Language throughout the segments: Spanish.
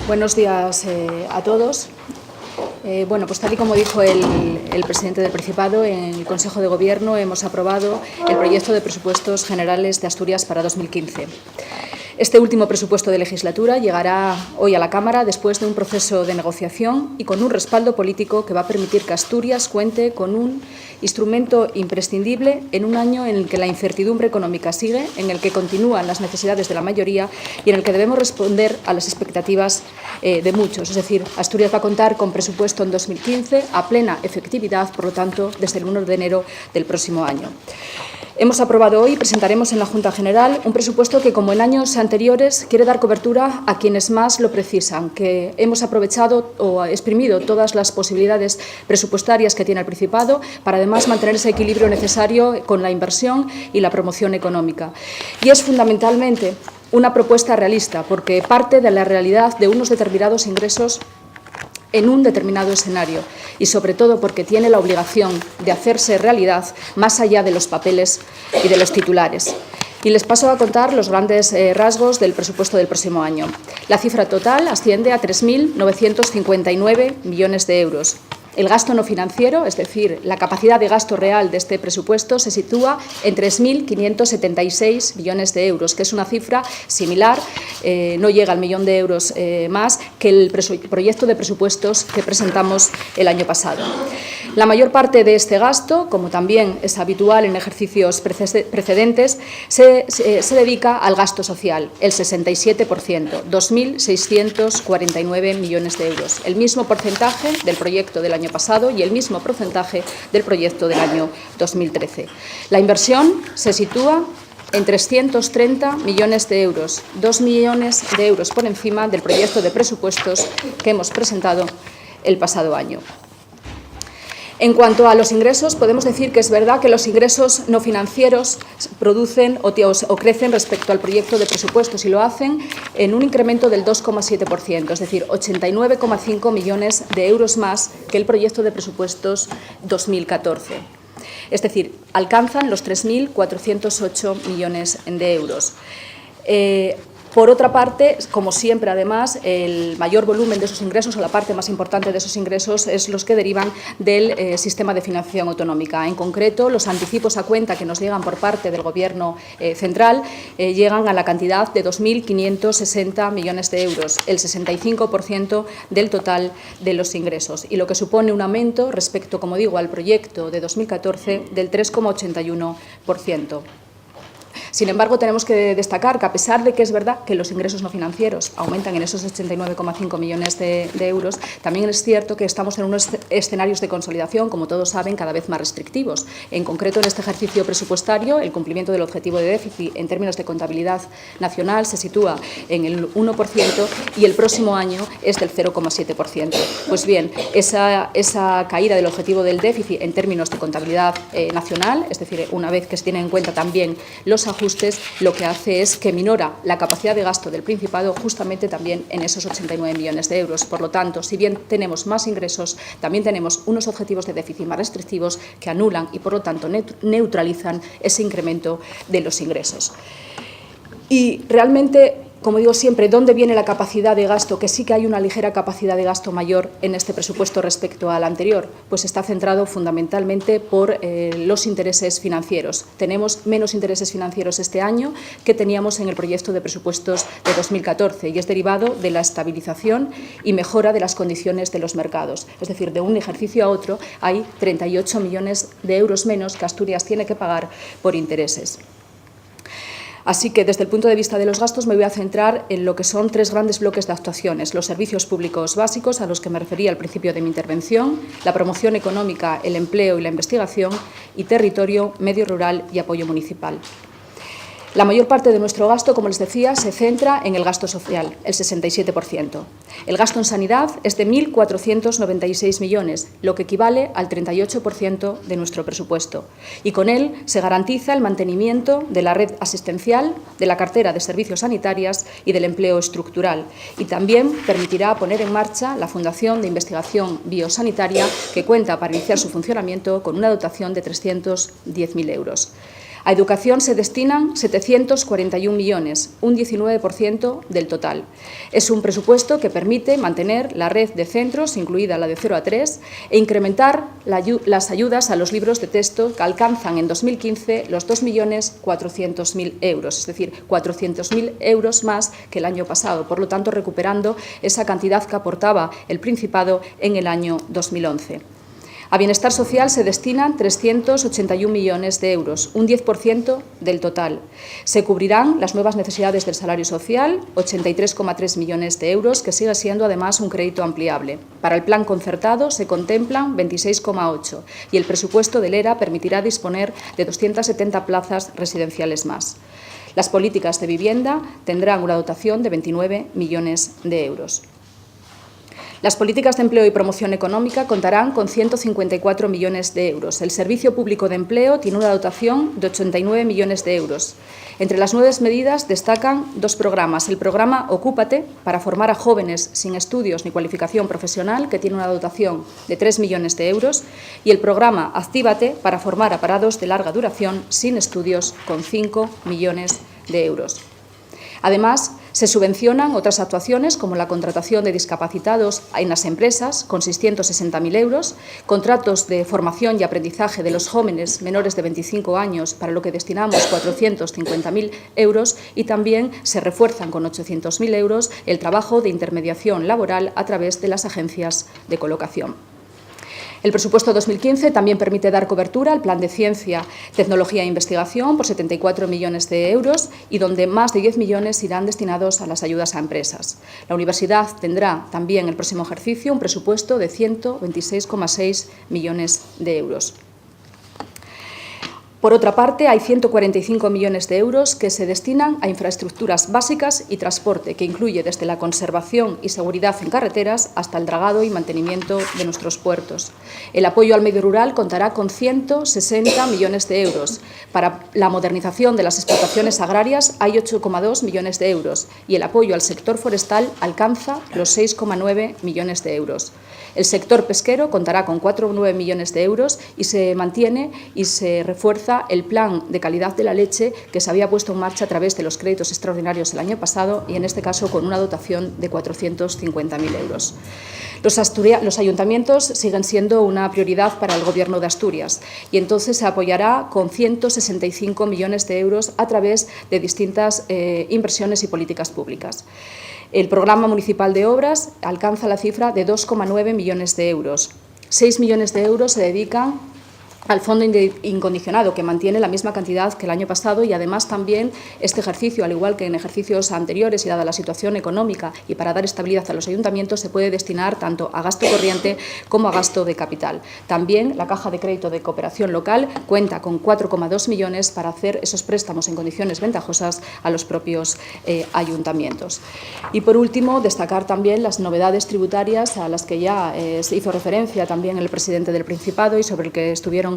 Buenos días a todos. Bueno, pues tal y como dijo el presidente del Principado, en el Consejo de Gobierno hemos aprobado el proyecto de presupuestos generales de Asturias para 2015. Este último presupuesto de legislatura llegará hoy a la Cámara después de un proceso de negociación y con un respaldo político que va a permitir que Asturias cuente con un instrumento imprescindible en un año en el que la incertidumbre económica sigue, en el que continúan las necesidades de la mayoría y en el que debemos responder a las expectativas de muchos. Es decir, Asturias va a contar con presupuesto en 2015 a plena efectividad, por lo tanto, desde el 1 de enero del próximo año. Hemos aprobado hoy y presentaremos en la Junta General un presupuesto que, como en años anteriores, quiere dar cobertura a quienes más lo precisan, que hemos aprovechado o exprimido todas las posibilidades presupuestarias que tiene el Principado para, además, mantener ese equilibrio necesario con la inversión y la promoción económica. Y es fundamentalmente una propuesta realista, porque parte de la realidad de unos determinados ingresos en un determinado escenario y, sobre todo, porque tiene la obligación de hacerse realidad más allá de los papeles y de los titulares. Y les paso a contar los grandes rasgos del presupuesto del próximo año. La cifra total asciende a 3.959 millones de euros. El gasto no financiero, es decir, la capacidad de gasto real de este presupuesto, se sitúa en 3.576 millones de euros, que es una cifra similar, no llega al millón de euros más que el proyecto de presupuestos que presentamos el año pasado. La mayor parte de este gasto, como también es habitual en ejercicios precedentes, se dedica al gasto social, el 67%, 2.649 millones de euros, el mismo porcentaje del proyecto del año pasado y el mismo porcentaje del proyecto del año 2013. La inversión se sitúa en 330 millones de euros, 2 millones de euros por encima del proyecto de presupuestos que hemos presentado el pasado año. En cuanto a los ingresos, podemos decir que es verdad que los ingresos no financieros producen o crecen respecto al proyecto de presupuestos y lo hacen en un incremento del 2,7%, es decir, 89,5 millones de euros más que el proyecto de presupuestos 2014. Es decir, alcanzan los 3.408 millones de euros. Por otra parte, como siempre, además, el mayor volumen de esos ingresos o la parte más importante de esos ingresos es los que derivan del sistema de financiación autonómica. En concreto, los anticipos a cuenta que nos llegan por parte del Gobierno central llegan a la cantidad de 2.560 millones de euros, el 65% del total de los ingresos, y lo que supone un aumento respecto, como digo, al proyecto de 2014 del 3,81%. Sin embargo, tenemos que destacar que, a pesar de que es verdad que los ingresos no financieros aumentan en esos 89,5 millones de euros, también es cierto que estamos en unos escenarios de consolidación, como todos saben, cada vez más restrictivos. En concreto, en este ejercicio presupuestario, el cumplimiento del objetivo de déficit en términos de contabilidad nacional se sitúa en el 1% y el próximo año es del 0,7%. Pues bien, esa caída del objetivo del déficit en términos de contabilidad nacional, es decir, una vez que se tienen en cuenta también los ajustes, lo que hace es que minora la capacidad de gasto del Principado justamente también en esos 89 millones de euros. Por lo tanto, si bien tenemos más ingresos, también tenemos unos objetivos de déficit más restrictivos que anulan y, por lo tanto, neutralizan ese incremento de los ingresos. Y realmente, como digo siempre, ¿dónde viene la capacidad de gasto? Que sí que hay una ligera capacidad de gasto mayor en este presupuesto respecto al anterior, pues está centrado fundamentalmente por los intereses financieros. Tenemos menos intereses financieros este año que teníamos en el proyecto de presupuestos de 2014 y es derivado de la estabilización y mejora de las condiciones de los mercados. Es decir, de un ejercicio a otro hay 38 millones de euros menos que Asturias tiene que pagar por intereses. Así que, desde el punto de vista de los gastos, me voy a centrar en lo que son tres grandes bloques de actuaciones: los servicios públicos básicos, a los que me refería al principio de mi intervención, la promoción económica, el empleo y la investigación, y territorio, medio rural y apoyo municipal. La mayor parte de nuestro gasto, como les decía, se centra en el gasto social, el 67%. El gasto en sanidad es de 1.496 millones, lo que equivale al 38% de nuestro presupuesto. Y con él se garantiza el mantenimiento de la red asistencial, de la cartera de servicios sanitarias y del empleo estructural. Y también permitirá poner en marcha la Fundación de Investigación Biosanitaria, que cuenta para iniciar su funcionamiento con una dotación de 310.000 euros. A educación se destinan 741 millones, un 19% del total. Es un presupuesto que permite mantener la red de centros, incluida la de 0 a 3, e incrementar las ayudas a los libros de texto que alcanzan en 2015 los 2.400.000 euros, es decir, 400.000 euros más que el año pasado, por lo tanto recuperando esa cantidad que aportaba el Principado en el año 2011. A bienestar social se destinan 381 millones de euros, un 10% del total. Se cubrirán las nuevas necesidades del salario social, 83,3 millones de euros, que sigue siendo además un crédito ampliable. Para el plan concertado se contemplan 26,8 y el presupuesto del ERA permitirá disponer de 270 plazas residenciales más. Las políticas de vivienda tendrán una dotación de 29 millones de euros. Las políticas de empleo y promoción económica contarán con 154 millones de euros. El Servicio Público de Empleo tiene una dotación de 89 millones de euros. Entre las nuevas medidas destacan dos programas. El programa Ocúpate, para formar a jóvenes sin estudios ni cualificación profesional, que tiene una dotación de 3 millones de euros, y el programa Actívate, para formar a parados de larga duración sin estudios, con 5 millones de euros. Además, se subvencionan otras actuaciones como la contratación de discapacitados en las empresas con 660.000 euros, contratos de formación y aprendizaje de los jóvenes menores de 25 años para lo que destinamos 450.000 euros y también se refuerzan con 800.000 euros el trabajo de intermediación laboral a través de las agencias de colocación. El presupuesto 2015 también permite dar cobertura al Plan de Ciencia, Tecnología e Investigación por 74 millones de euros y donde más de 10 millones irán destinados a las ayudas a empresas. La universidad tendrá también el próximo ejercicio un presupuesto de 126,6 millones de euros. Por otra parte, hay 145 millones de euros que se destinan a infraestructuras básicas y transporte, que incluye desde la conservación y seguridad en carreteras hasta el dragado y mantenimiento de nuestros puertos. El apoyo al medio rural contará con 160 millones de euros. Para la modernización de las explotaciones agrarias hay 8,2 millones de euros y el apoyo al sector forestal alcanza los 6,9 millones de euros. El sector pesquero contará con 4,9 millones de euros y se mantiene y se refuerza el plan de calidad de la leche que se había puesto en marcha a través de los créditos extraordinarios el año pasado y en este caso con una dotación de 450.000 euros. Los ayuntamientos siguen siendo una prioridad para el Gobierno de Asturias y entonces se apoyará con 165 millones de euros a través de distintas inversiones y políticas públicas. El programa municipal de obras alcanza la cifra de 2,9 millones de euros. 6 millones de euros se dedican al fondo incondicionado, que mantiene la misma cantidad que el año pasado y además también este ejercicio, al igual que en ejercicios anteriores y dada la situación económica y para dar estabilidad a los ayuntamientos, se puede destinar tanto a gasto corriente como a gasto de capital. También la Caja de Crédito de Cooperación Local cuenta con 4,2 millones para hacer esos préstamos en condiciones ventajosas a los propios ayuntamientos. Y por último, destacar también las novedades tributarias a las que ya se hizo referencia también el presidente del Principado y sobre el que estuvieron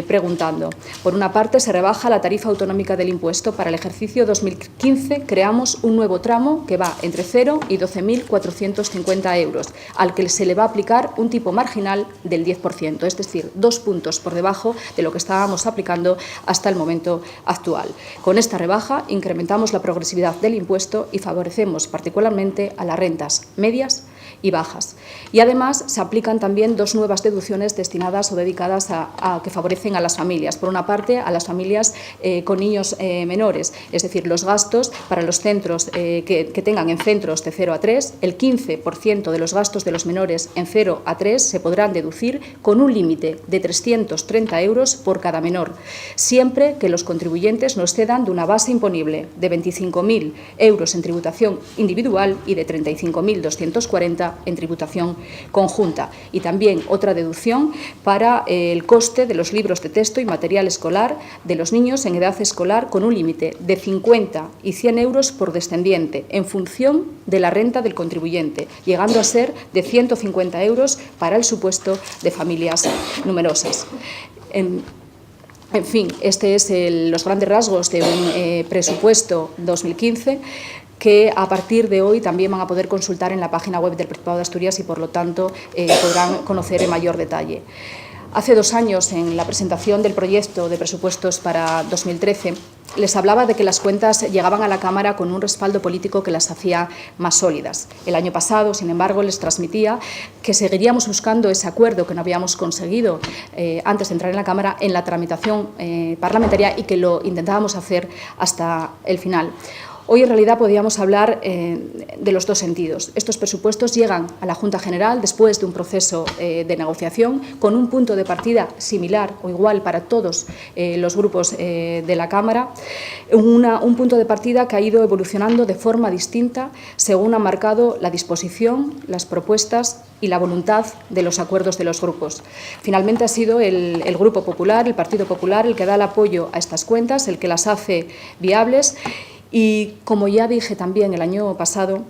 preguntando. Por una parte, se rebaja la tarifa autonómica del impuesto. Para el ejercicio 2015 creamos un nuevo tramo que va entre 0 y 12.450 euros, al que se le va a aplicar un tipo marginal del 10%, es decir, 2 puntos por debajo de lo que estábamos aplicando hasta el momento actual. Con esta rebaja incrementamos la progresividad del impuesto y favorecemos particularmente a las rentas medias y bajas. Y además se aplican también dos nuevas deducciones destinadas o dedicadas a que favorecen a las familias. Por una parte, a las familias con niños menores, es decir, los gastos para los centros que tengan en centros de 0 a 3, el 15% de los gastos de los menores en 0 a 3 se podrán deducir con un límite de 330 euros por cada menor, siempre que los contribuyentes no excedan de una base imponible de 25.000 euros en tributación individual y de 35.240 en tributación conjunta. Y también otra deducción para el coste de los libros de texto y material escolar de los niños en edad escolar con un límite de 50 y 100 euros por descendiente en función de la renta del contribuyente, llegando a ser de 150 euros para el supuesto de familias numerosas. En fin, este es los grandes rasgos de un presupuesto 2015 que a partir de hoy también van a poder consultar en la página web del Principado de Asturias y, por lo tanto, podrán conocer en mayor detalle. Hace 2 años, en la presentación del proyecto de presupuestos para 2013, les hablaba de que las cuentas llegaban a la Cámara con un respaldo político que las hacía más sólidas. El año pasado, sin embargo, les transmitía que seguiríamos buscando ese acuerdo que no habíamos conseguido antes de entrar en la Cámara en la tramitación parlamentaria y que lo intentábamos hacer hasta el final. Hoy, en realidad, podríamos hablar de los dos sentidos. Estos presupuestos llegan a la Junta General después de un proceso de negociación con un punto de partida similar o igual para todos los grupos de la Cámara, un punto de partida que ha ido evolucionando de forma distinta según ha marcado la disposición, las propuestas y la voluntad de los acuerdos de los grupos. Finalmente ha sido el Grupo Popular, el Partido Popular, el que da el apoyo a estas cuentas, el que las hace viables. Y, como ya dije también el año pasado,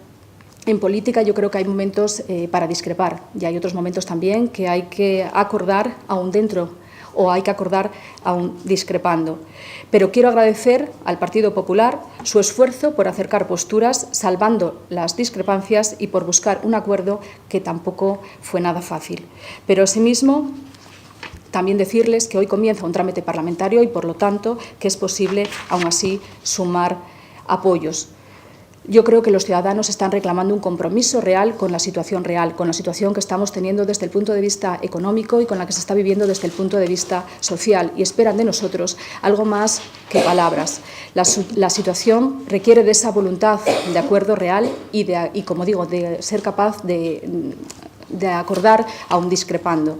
en política yo creo que hay momentos para discrepar y hay otros momentos también que hay que acordar aún dentro o hay que acordar aún discrepando. Pero quiero agradecer al Partido Popular su esfuerzo por acercar posturas, salvando las discrepancias y por buscar un acuerdo que tampoco fue nada fácil. Pero asimismo, también decirles que hoy comienza un trámite parlamentario y, por lo tanto, que es posible, aún así, sumar apoyos. Yo creo que los ciudadanos están reclamando un compromiso real, con la situación que estamos teniendo desde el punto de vista económico y con la que se está viviendo desde el punto de vista social, y esperan de nosotros algo más que palabras. La situación requiere de esa voluntad de acuerdo real y como digo, de ser capaz de acordar aún discrepando.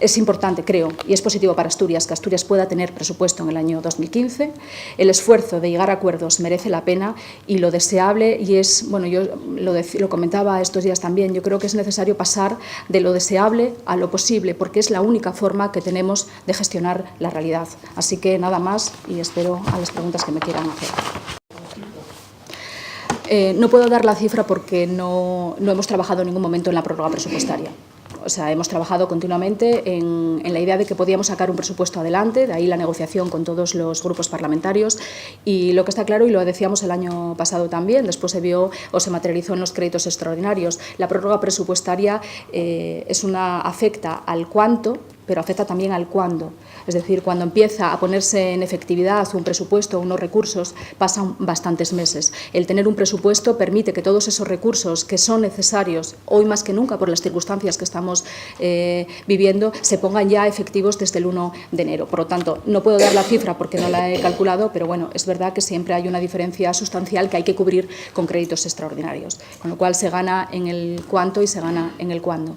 Es importante, creo, y es positivo para Asturias, que Asturias pueda tener presupuesto en el año 2015. El esfuerzo de llegar a acuerdos merece la pena y lo deseable, y es, bueno, yo lo comentaba estos días también, yo creo que es necesario pasar de lo deseable a lo posible, porque es la única forma que tenemos de gestionar la realidad. Así que nada más y espero a las preguntas que me quieran hacer. No puedo dar la cifra porque no hemos trabajado en ningún momento en la prórroga presupuestaria. O sea, hemos trabajado continuamente en la idea de que podíamos sacar un presupuesto adelante, de ahí la negociación con todos los grupos parlamentarios, y lo que está claro, y lo decíamos el año pasado también, después se vio o se materializó en los créditos extraordinarios, la prórroga presupuestaria afecta al cuánto, pero afecta también al cuándo. Es decir, cuando empieza a ponerse en efectividad un presupuesto o unos recursos, pasan bastantes meses. El tener un presupuesto permite que todos esos recursos que son necesarios, hoy más que nunca por las circunstancias que estamos viviendo, se pongan ya efectivos desde el 1 de enero. Por lo tanto, no puedo dar la cifra porque no la he calculado, pero bueno, es verdad que siempre hay una diferencia sustancial que hay que cubrir con créditos extraordinarios, con lo cual se gana en el cuánto y se gana en el cuándo.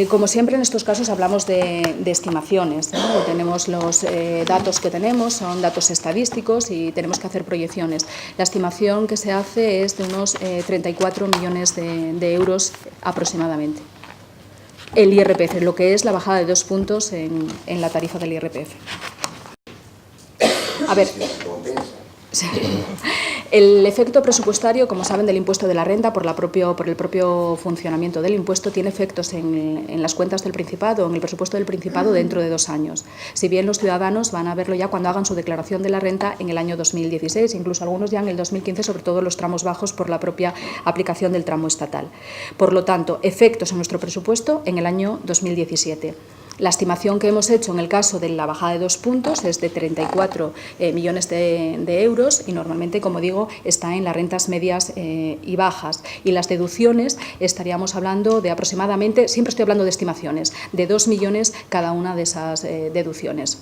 Como siempre, en estos casos hablamos de estimaciones, ¿no? Tenemos los datos que tenemos, son datos estadísticos y tenemos que hacer proyecciones. La estimación que se hace es de unos 34 millones de euros aproximadamente. El IRPF, lo que es la bajada de 2 puntos en la tarifa del IRPF. A ver. El efecto presupuestario, como saben, del impuesto de la renta, por el propio funcionamiento del impuesto, tiene efectos en las cuentas del Principado, en el presupuesto del Principado, dentro de 2 años. Si bien los ciudadanos van a verlo ya cuando hagan su declaración de la renta en el año 2016, incluso algunos ya en el 2015, sobre todo los tramos bajos por la propia aplicación del tramo estatal. Por lo tanto, efectos en nuestro presupuesto en el año 2017. La estimación que hemos hecho en el caso de la bajada de 2 puntos es de 34 millones de euros y normalmente, como digo, está en las rentas medias y bajas. Y las deducciones estaríamos hablando de aproximadamente, siempre estoy hablando de estimaciones, de 2 millones cada una de esas deducciones.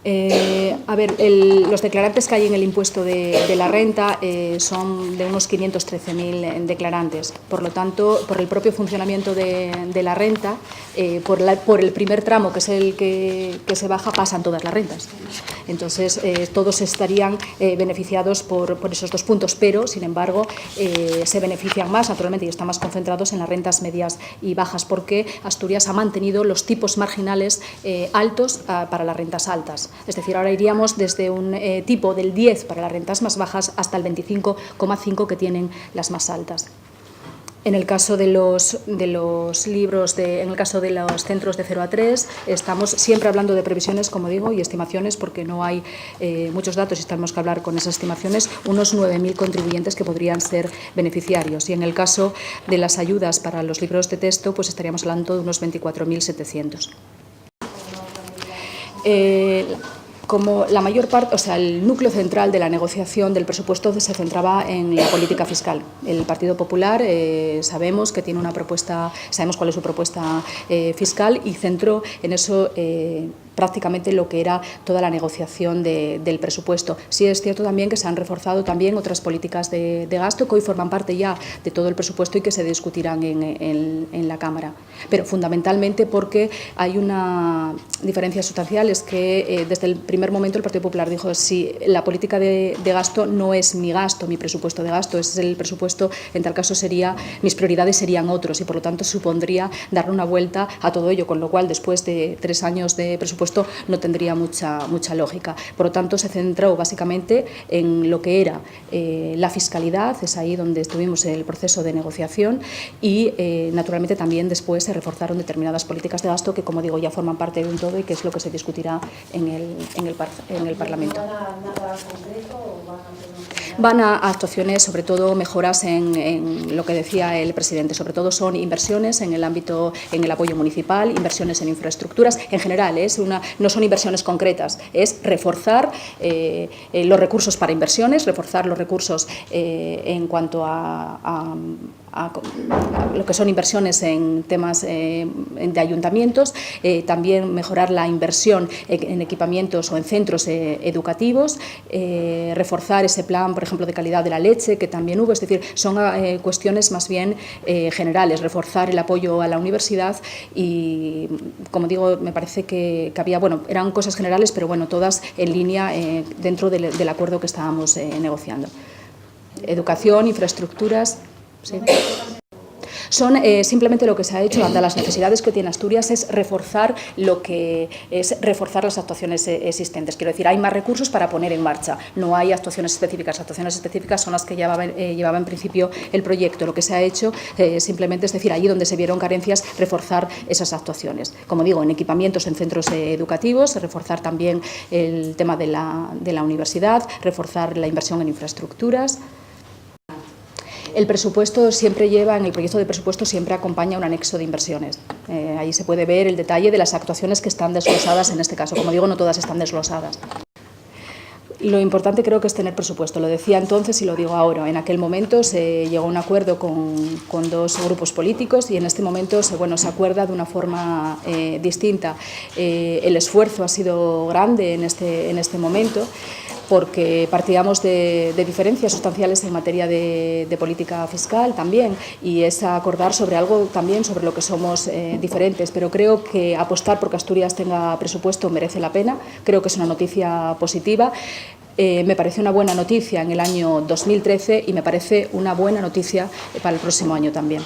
Los declarantes que hay en el impuesto de la renta son de unos 513.000 declarantes. Por lo tanto, por el propio funcionamiento de la renta, por el primer tramo, que es el que se baja, pasan todas las rentas. Entonces, todos estarían beneficiados por esos 2 puntos, pero, sin embargo, se benefician más, naturalmente, y están más concentrados en las rentas medias y bajas, porque Asturias ha mantenido los tipos marginales altos para las rentas altas. Es decir, ahora iríamos desde un tipo del 10 para las rentas más bajas hasta el 25,5 que tienen las más altas. En el caso de los libros, en el caso de los centros de 0 a 3, estamos siempre hablando de previsiones, como digo, y estimaciones, porque no hay muchos datos y tenemos que hablar con esas estimaciones, unos 9.000 contribuyentes que podrían ser beneficiarios. Y en el caso de las ayudas para los libros de texto, pues estaríamos hablando de unos 24.700. Como la mayor parte, o sea, el núcleo central de la negociación del presupuesto se centraba en la política fiscal. El Partido Popular sabemos que tiene una propuesta, sabemos cuál es su propuesta fiscal, y centró en eso prácticamente lo que era toda la negociación del presupuesto. Sí es cierto también que se han reforzado también otras políticas de gasto que hoy forman parte ya de todo el presupuesto y que se discutirán en la Cámara. Pero fundamentalmente porque hay una diferencia sustancial, es que desde el primer momento el Partido Popular dijo: si la política de gasto no es mi gasto, mi presupuesto de gasto, es el presupuesto, en tal caso mis prioridades serían otros, y por lo tanto supondría darle una vuelta a todo ello, con lo cual después de 3 años de presupuesto no tendría mucha lógica. Por lo tanto, se centró básicamente en lo que era la fiscalidad, es ahí donde estuvimos en el proceso de negociación, y naturalmente también después se reforzaron determinadas políticas de gasto que, como digo, ya forman parte de un todo y que es lo que se discutirá en el Parlamento. Van a actuaciones, sobre todo mejoras en lo que decía el presidente, sobre todo son inversiones en el ámbito, en el apoyo municipal, inversiones en infraestructuras, en general, no son inversiones concretas, es reforzar los recursos para inversiones, reforzar los recursos en cuanto a lo que son inversiones en temas de ayuntamientos, también mejorar la inversión en equipamientos o en centros educativos, reforzar ese plan, por ejemplo, de calidad de la leche, que también hubo, es decir, son cuestiones más bien generales, reforzar el apoyo a la universidad y, como digo, me parece que había, bueno, eran cosas generales, pero bueno, todas en línea dentro del acuerdo que estábamos negociando. Educación, infraestructuras. Sí. Son simplemente lo que se ha hecho ante las necesidades que tiene Asturias es reforzar las actuaciones existentes. Quiero decir, hay más recursos para poner en marcha, no hay actuaciones específicas. Actuaciones específicas son las que llevaba en principio el proyecto. Lo que se ha hecho simplemente es decir, allí donde se vieron carencias, reforzar esas actuaciones. Como digo, en equipamientos, en centros educativos, reforzar también el tema de la universidad, reforzar la inversión en infraestructuras. El presupuesto siempre lleva, en el proyecto de presupuesto siempre acompaña un anexo de inversiones. Ahí se puede ver el detalle de las actuaciones que están desglosadas en este caso. Como digo, no todas están desglosadas. Lo importante creo que es tener presupuesto. Lo decía entonces y lo digo ahora. En aquel momento se llegó a un acuerdo con 2 grupos políticos y en este momento se acuerda de una forma distinta. El esfuerzo ha sido grande en este momento, porque partíamos de diferencias sustanciales en materia de política fiscal también, y es acordar sobre algo también sobre lo que somos diferentes, pero creo que apostar porque Asturias tenga presupuesto merece la pena. Creo que es una noticia positiva. Me pareció una buena noticia en el año 2013 y me parece una buena noticia para el próximo año también.